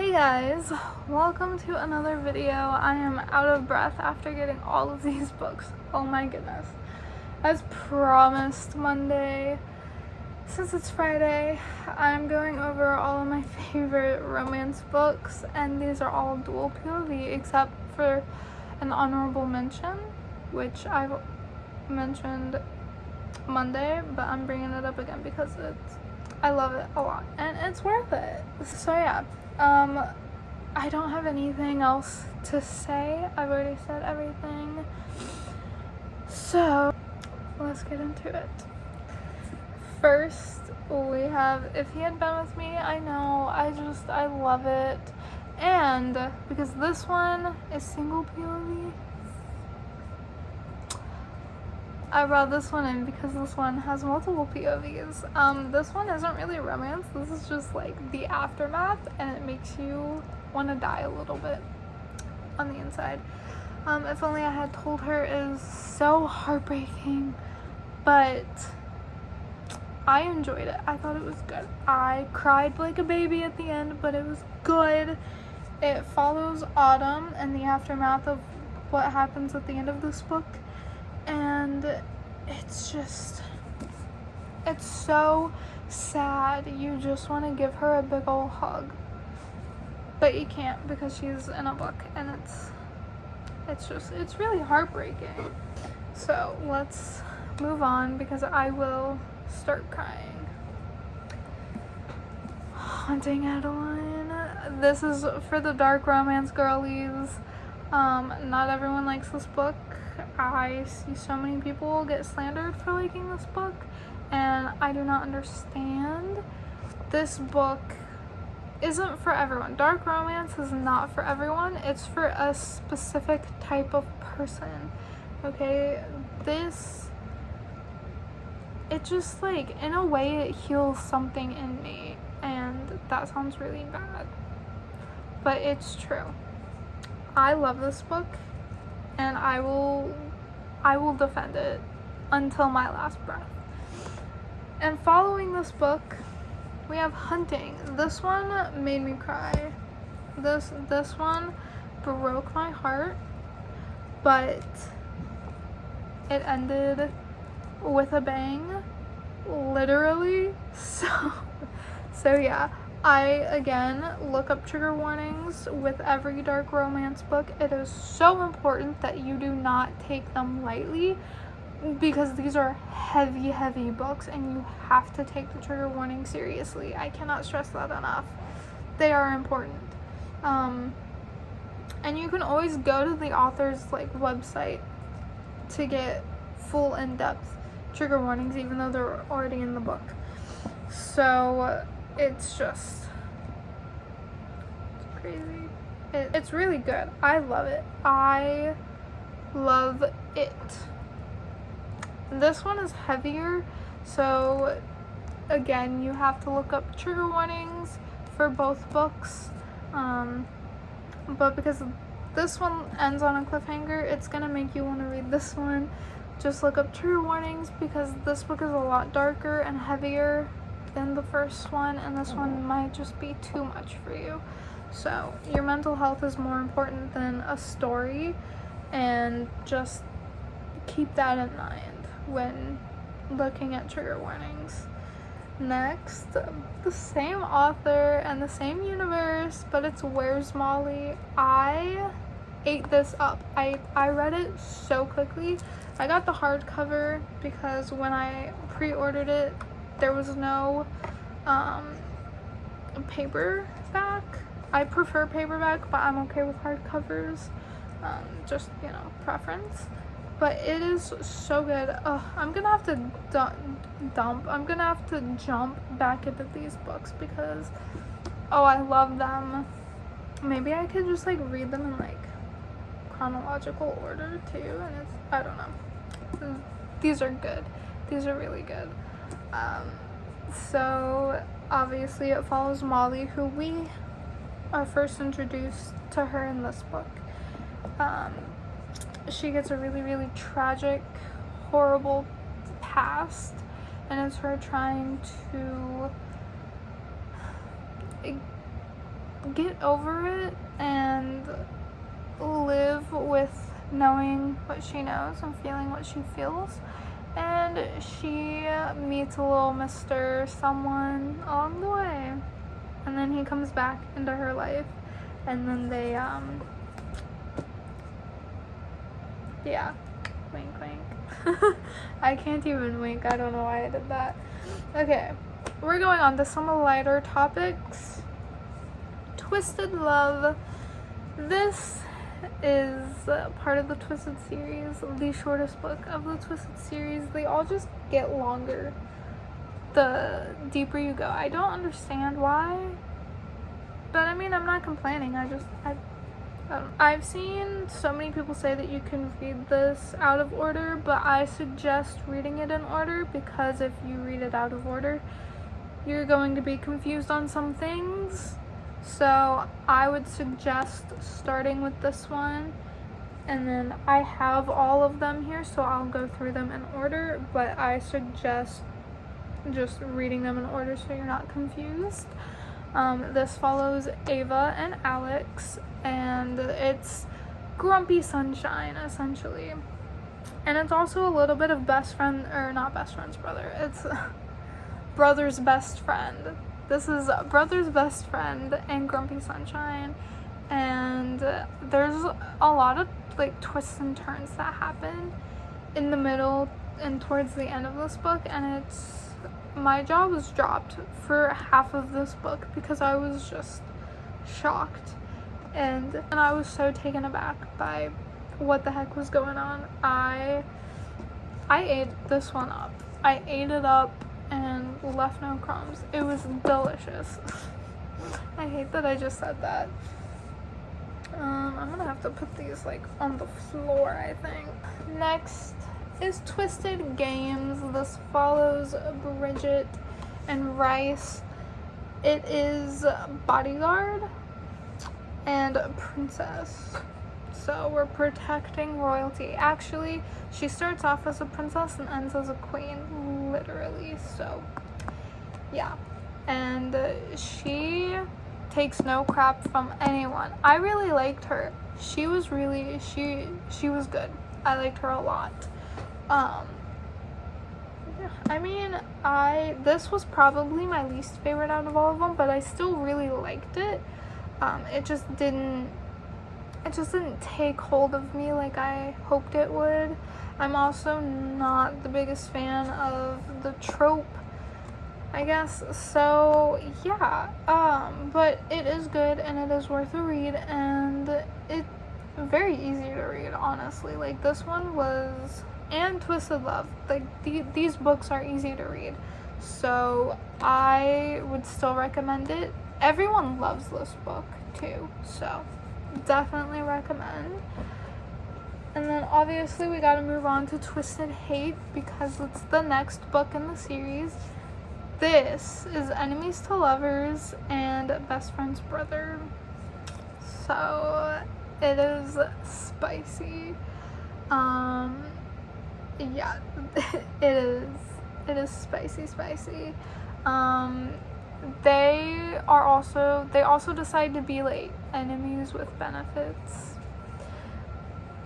Hey guys, welcome to another video. I am out of breath after getting all of these books. Oh my goodness. As promised, Monday, since it's Friday, I'm going over all of my favorite romance books, and these are all dual POV except for an honorable mention, which I've mentioned Monday, but I'm bringing it up again because I love it a lot and it's worth it. So yeah, I don't have anything else to say. I've already said everything. So let's get into it. First, we have If He Had Been With Me. I know, I love it. And because this one is single POV, I brought this one in because this one has multiple POVs. This one isn't really romance. This is just like the aftermath, and it makes you want to die a little bit on the inside. If Only I Had Told Her is so heartbreaking, but I enjoyed it. I thought it was good. I cried like a baby at the end, but it was good. It follows Autumn and the aftermath of what happens at the end of this book. And it's so sad. You just want to give her a big old hug, but you can't because she's in a book, and it's really heartbreaking. So let's move on because I will start crying. Haunting Adeline. This is for the dark romance girlies. Not everyone likes this book. I see so many people get slandered for liking this book, and I do not understand. This book isn't for everyone. Dark romance is not for everyone. It's for a specific type of person. Okay? It just, like, in a way, it heals something in me, and that sounds really bad, but it's true. I love this book, and I will defend it until my last breath. And following this book, we have Hunting. This one made me cry. This one broke my heart, but it ended with a bang, literally. So yeah. I, again, look up trigger warnings with every dark romance book. It is so important that you do not take them lightly because these are heavy, heavy books, and you have to take the trigger warning seriously. I cannot stress that enough. They are important. And you can always go to the author's website to get full in-depth trigger warnings, even though they're already in the book. So it's crazy. It's really good. I love it. I love it. This one is heavier, so again, you have to look up trigger warnings for both books. But because this one ends on a cliffhanger, it's gonna make you want to read this one. Just look up trigger warnings because this book is a lot darker and heavier than the first one, and this one might just be too much for you. So your mental health is more important than a story, and just keep that in mind when looking at trigger warnings. Next, the same author and the same universe, but it's Where's Molly. I ate this up. I read it so quickly. I got the hardcover because when I pre-ordered it, there was no paperback. I prefer paperback, but I'm okay with hardcovers. Just, preference. But it is so good. I'm gonna have to I'm gonna have to jump back into these books because, I love them. Maybe I could just read them in chronological order too, and I don't know. These are good. These are really good. So obviously it follows Molly, who we are first introduced to her in this book. She gets a really, really tragic, horrible past, and it's her trying to get over it and live with knowing what she knows and feeling what she feels. And she meets a little Mr. someone along the way, and then he comes back into her life, and then they yeah, wink wink. I can't even wink. I don't know why I did that. Okay, we're going on to some lighter topics. Twisted Love. This is part of the Twisted series, the shortest book of the Twisted series. They all just get longer the deeper you go. I don't understand why, but I mean, I'm not complaining. I've seen so many people say that you can read this out of order, but I suggest reading it in order, because if you read it out of order, you're going to be confused on some things. So I would suggest starting with this one, and then I have all of them here, so I'll go through them in order, but I suggest just reading them in order so you're not confused. This follows Ava and Alex, and it's grumpy sunshine, essentially. And it's also a little bit of best friend, or not best friend's brother, it's brother's best friend. This is brother's best friend and grumpy sunshine, and there's a lot of like twists and turns that happen in the middle and towards the end of this book, and my jaw was dropped for half of this book because I was just shocked, and I was so taken aback by what the heck was going on. I ate this one up. I ate it up and left no crumbs. It was delicious. I hate that I just said that. I'm gonna have to put these like on the floor, I think. Next is Twisted Games. This follows Bridget and Rice. It is Bodyguard and Princess. So we're protecting royalty. Actually, she starts off as a princess and ends as a queen, literally. So yeah, and she takes no crap from anyone. I really liked her. She was really, she was good. I liked her a lot. I mean, this was probably my least favorite out of all of them, but I still really liked it. It just didn't take hold of me like I hoped it would. I'm also not the biggest fan of the trope, I guess. So yeah, but it is good and it is worth a read, and it's very easy to read, honestly. Like this one was, and Twisted Love, like these books are easy to read, so I would still recommend it. Everyone loves this book too, so definitely recommend. And then obviously we gotta move on to Twisted Hate, because it's the next book in the series. This is Enemies to Lovers and Best Friend's Brother. So it is spicy. Yeah, it is spicy. They also decide to be like enemies with benefits,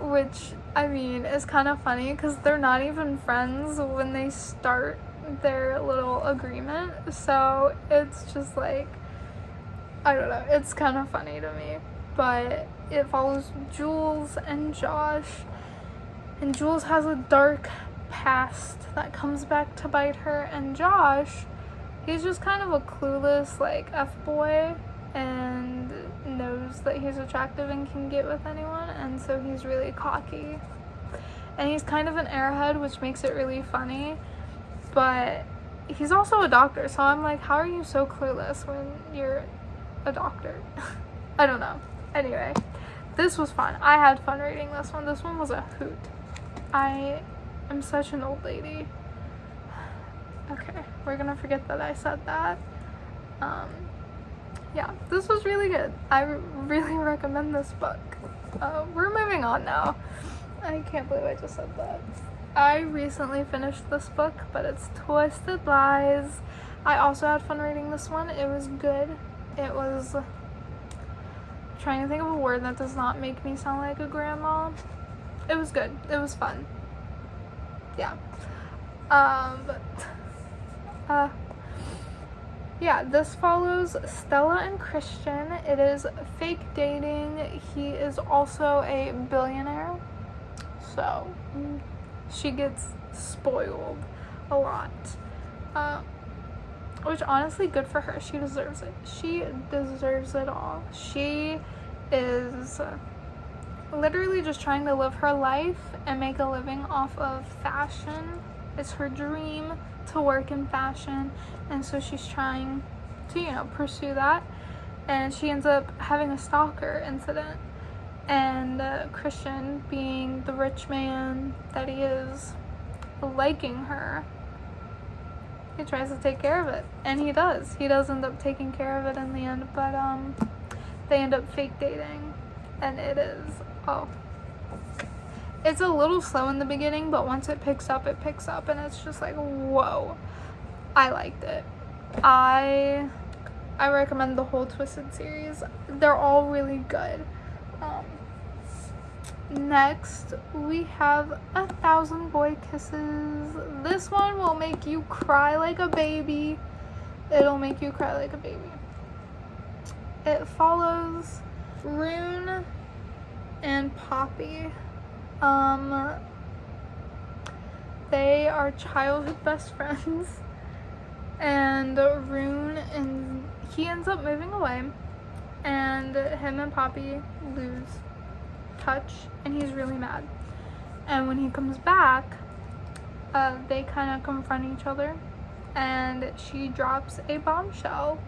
which I mean is kind of funny because they're not even friends when they start their little agreement. So it's just like, I don't know, it's kind of funny to me. But it follows Jules and Josh, and Jules has a dark past that comes back to bite her, and Josh, he's just kind of a clueless like F-boy and knows that he's attractive and can get with anyone, and so he's really cocky. And he's kind of an airhead, which makes it really funny. But he's also a doctor, so I'm like, how are you so clueless when you're a doctor? I don't know. Anyway, this was fun. I had fun reading this one. This one was a hoot. I am such an old lady. Okay, we're gonna forget that I said that. Yeah, this was really good. I really recommend this book. We're moving on now. I can't believe I just said that. I recently finished this book, but it's Twisted Lies. I also had fun reading this one. It was good. It was trying to think of a word that does not make me sound like a grandma. It was good. It was fun. Yeah. Yeah, this follows Stella and Christian. It is fake dating. He is also a billionaire. So, she gets spoiled a lot. Which, honestly, good for her. She deserves it. She deserves it all. She is literally just trying to live her life and make a living off of fashion. It's her dream to work in fashion, and so she's trying to, pursue that. And she ends up having a stalker incident. And Christian, being the rich man that he is, liking her, he tries to take care of it. And he does. He does end up taking care of it in the end, but they end up fake dating. And it is, it's a little slow in the beginning, but once it picks up, and it's just like, whoa. I liked it. I recommend the whole Twisted series. They're all really good. Next, we have 1,000 Boy Kisses. This one will make you cry like a baby. It'll make you cry like a baby. It follows Rune and Poppy. They are childhood best friends. And Rune, and he ends up moving away. And him and Poppy lose touch, and he's really mad. And when he comes back, they kind of confront each other, and she drops a bombshell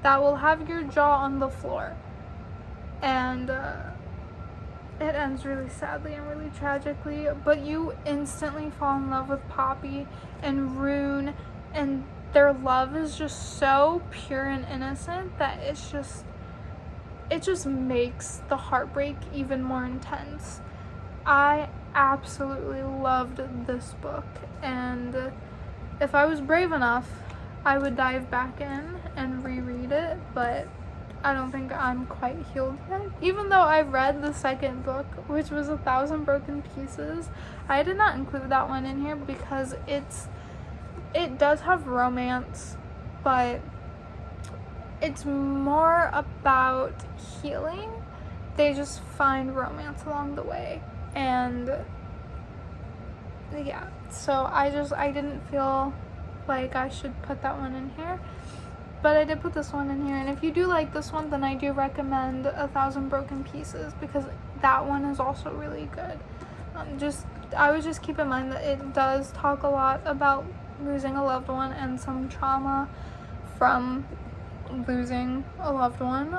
that will have your jaw on the floor. And it ends really sadly and really tragically, but you instantly fall in love with Poppy and Rune, and their love is just so pure and innocent that it just makes the heartbreak even more intense. I absolutely loved this book, and if I was brave enough, I would dive back in and reread it, but I don't think I'm quite healed yet. Even though I read the second book, which was 1,000 Broken Pieces, I did not include that one in here because it does have romance, but it's more about healing. They just find romance along the way. And yeah, so I didn't feel like I should put that one in here. But I did put this one in here. And if you do like this one, then I do recommend 1,000 Broken Pieces, because that one is also really good. I would just keep in mind that it does talk a lot about losing a loved one and some trauma from losing a loved one,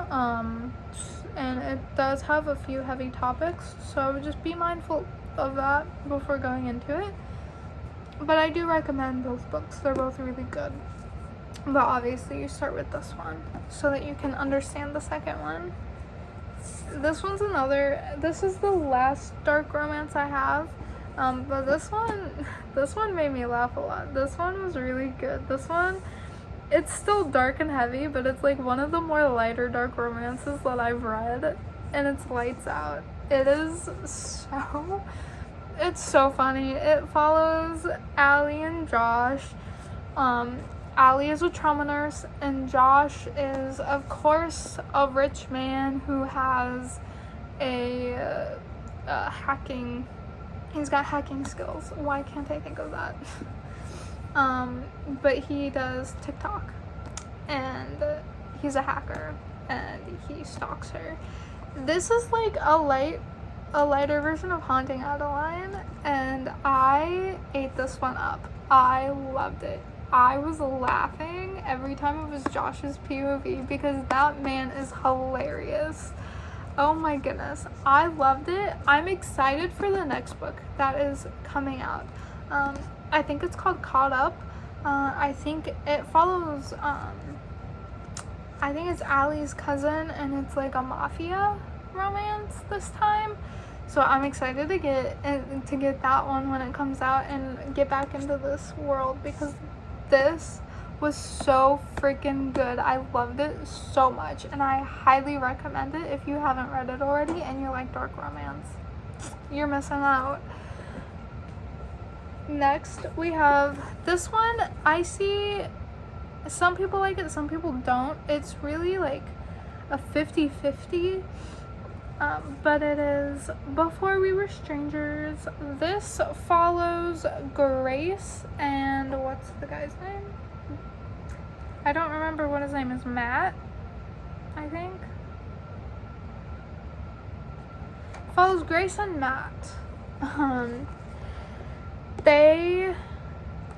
and it does have a few heavy topics, so I would just be mindful of that before going into it. But I do recommend both books. They're both really good, but obviously you start with this one so that you can understand the second one. This is the last dark romance I have, but this one made me laugh a lot. This one was really good. This one, it's still dark and heavy, but it's like one of the more lighter dark romances that I've read, and it's lights out. It's so funny. It follows Allie and Josh. Allie is a trauma nurse, and Josh is, of course, a rich man who has he's got hacking skills. Why can't I think of that? But he does TikTok, and he's a hacker, and he stalks her. This is like a lighter version of Haunting Adeline, and I ate this one up. I loved it. I was laughing every time it was Josh's POV because that man is hilarious. Oh my goodness. I loved it. I'm excited for the next book that is coming out. I think it's called Caught Up. I think it follows, I think it's Allie's cousin, and it's like a mafia romance this time. So I'm excited to get that one when it comes out and get back into this world, because this was so freaking good. I loved it so much, and I highly recommend it if you haven't read it already and you like dark romance. You're missing out. Next, we have this one. I see some people like it, some people don't. It's really like a 50-50. But it is Before We Were Strangers. This follows Grace and what's the guy's name? I don't remember what his name is. Matt, I think. Follows Grace and Matt. They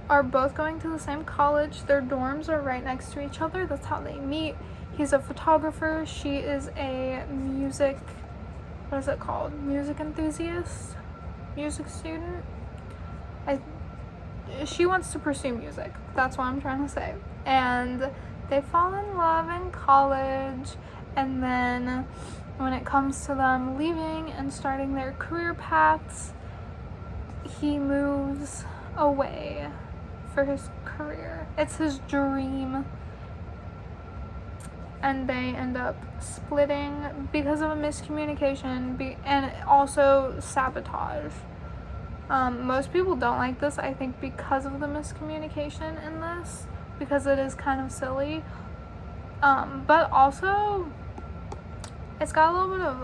are both going to the same college. Their dorms are right next to each other. That's how they meet. He's a photographer. She is a music enthusiast? Music student? She wants to pursue music. That's what I'm trying to say. And they fall in love in college, and then when it comes to them leaving and starting their career paths, he moves away for his career. It's his dream. And they end up splitting because of a miscommunication and also sabotage. Most people don't like this, I think, because of the miscommunication in this, because it is kind of silly. But also, it's got a little bit of,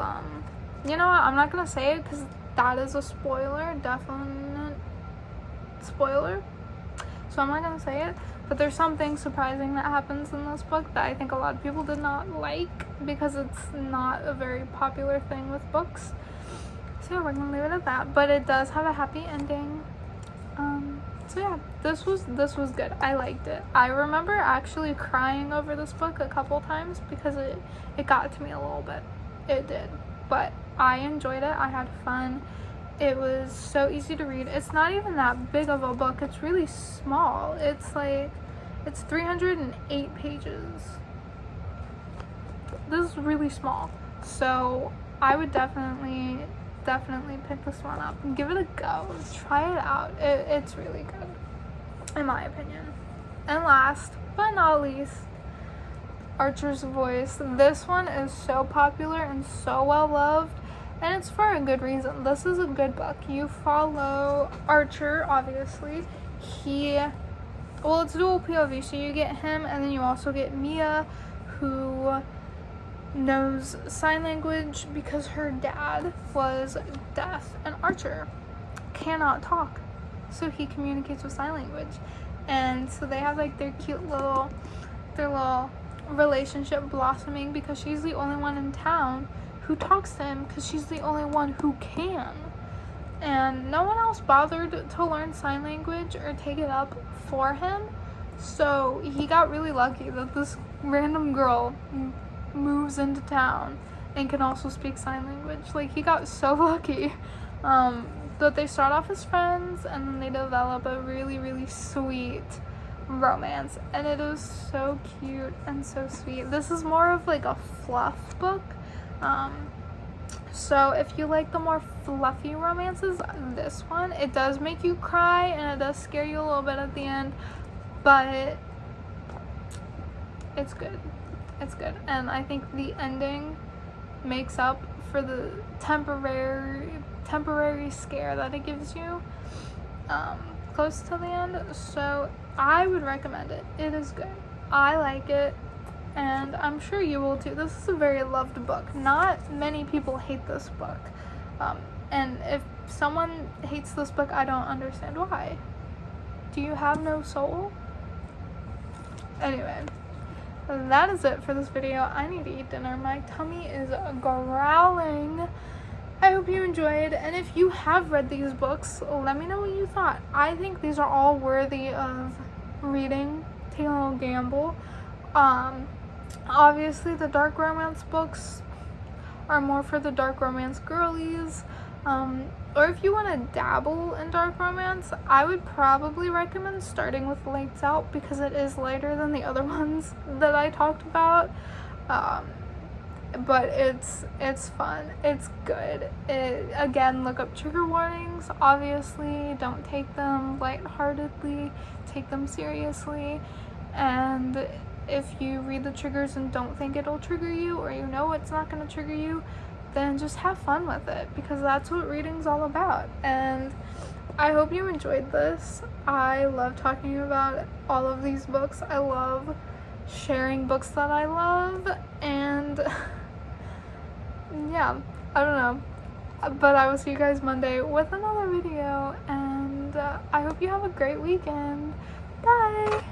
you know what, I'm not going to say it because that is a spoiler, definite spoiler. So I'm not going to say it. But there's something surprising that happens in this book that I think a lot of people did not like because it's not a very popular thing with books. So yeah, we're gonna leave it at that. But it does have a happy ending. So yeah, this was good. I liked it. I remember actually crying over this book a couple times because it got to me a little bit. It did. But I enjoyed it. I had fun. It was so easy to read. It's not even that big of a book. It's really small. It's 308 pages. This is really small. So I would definitely pick this one up and give it a go. Try it out. It's really good, in my opinion. And last but not least, Archer's Voice. This one is so popular and so well loved. And it's for a good reason. This is a good book. You follow Archer, obviously. It's dual POV, so you get him, and then you also get Mia, who knows sign language because her dad was deaf, and Archer cannot talk, so he communicates with sign language. And so they have like their little relationship blossoming because she's the only one in town who talks to him because she's the only one who can. And no one else bothered to learn sign language or take it up for him. So he got really lucky that this random girl moves into town and can also speak sign language. Like, he got so lucky. But they start off as friends and then they develop a really, really sweet romance. And it is so cute and so sweet. This is more of like a fluff book. So if you like the more fluffy romances, this one, it does make you cry and it does scare you a little bit at the end, but it's good. It's good. And I think the ending makes up for the temporary scare that it gives you close to the end. So I would recommend it. It is good. I like it. And I'm sure you will too. This is a very loved book. Not many people hate this book. And if someone hates this book, I don't understand why. Do you have no soul? Anyway, that is it for this video. I need to eat dinner. My tummy is growling. I hope you enjoyed. And if you have read these books, let me know what you thought. I think these are all worthy of reading. Take a little gamble. Obviously the dark romance books are more for the dark romance girlies, or if you want to dabble in dark romance, I would probably recommend starting with Lights Out because it is lighter than the other ones that I talked about, but it's fun, it's good. Again, look up trigger warnings. Obviously don't take them lightheartedly, take them seriously. And if you read the triggers and don't think it'll trigger you, or you know it's not going to trigger you, then just have fun with it, because that's what reading's all about. And I hope you enjoyed this. I love talking about all of these books. I love sharing books that I love, and yeah, I don't know. But I will see you guys Monday with another video, and I hope you have a great weekend. Bye!